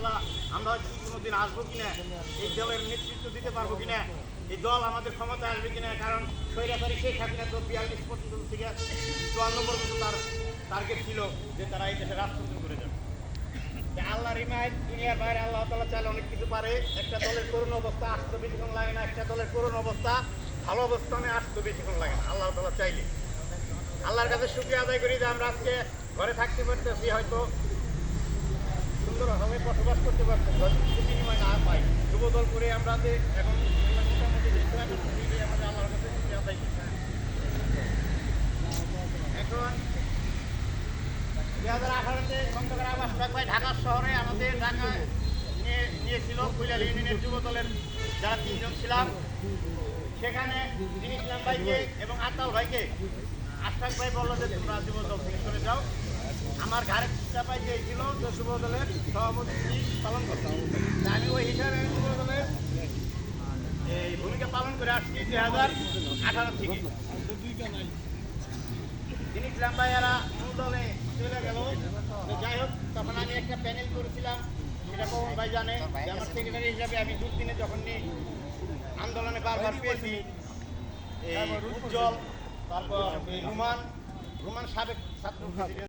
ইনশাল্লাহ আমরা হয়তো কোনোদিন আসবো কিনা, এই দলের নেতৃত্ব দিতে পারবো কিনা, এই দল আমাদের ক্ষমতায় আসবে কিনা। কারণ স্বৈরাচারী শেখ হাসিনা তো 42 পর্যন্ত থেকে 54 পর্যন্ত তার টার্গেট ছিল যে তারা এই দেশে রাজতন্ত্র করে যাবে। আল্লাহর ইমায়ত, দুনিয়ার বাইরে আল্লাহ তাআলা চাইলে অনেক কিছু পারে। একটা দলের করুণ অবস্থা আসতে বেশিক্ষণ লাগে না, একটা দলের করুণ অবস্থা ভালো অবস্থানে আসতে বেশিক্ষণ লাগে না আল্লাহ তাআলা চাইলে। আল্লাহর কাছে শুকরিয়া আদায় করি যে আমরা আজকে ঘরে থাকতে পারতেছি, হয়তো সুন্দরভাবে বসবাস করতে পারতেছি, হয়তো কিছু বিনিময় না পাই। যুবদল করে আমরা যে এখন মোটামুটি আমাদের আল্লাহর কাছে শুকরিয়া আদায় করছি। এখন 2018-তে খন্দকার আবাস ভাই ঢাকা শহরে আমাদের ঢাকায় নিয়েছিল কৈলাল ইউনিয়নের যুবদলের যারা 3 জন ছিলাম। সেখানে তিনি ইসলাম ভাইকে এবং আতাল ভাইকে আশফাক ভাই বললো যে তোমরা যুবদল থেকে সরে যাও। আমার ঘাড়ে চাপাই দিয়েছিল যে যুবদলের সভাপতি পালন করতে। আমি ওই হিসাবে যুবদলের এই ভূমিকা পালন করে আসছি 2018 থেকে। তিনি ইসলাম ভাইয়ারা মূল দলে চলে গেল। যাই হোক, তখন আমি একটা প্যানেল করেছিলাম, সেটা পবন ভাই জানে যে আমার সেক্রেটারি হিসাবে আমি দুর্দিনে যখন আন্দোলনে বারবার পেয়েছি। উজ্জ্বল, তারপর রুমান সাবেক ছাত্র প্রেসিডেন্ট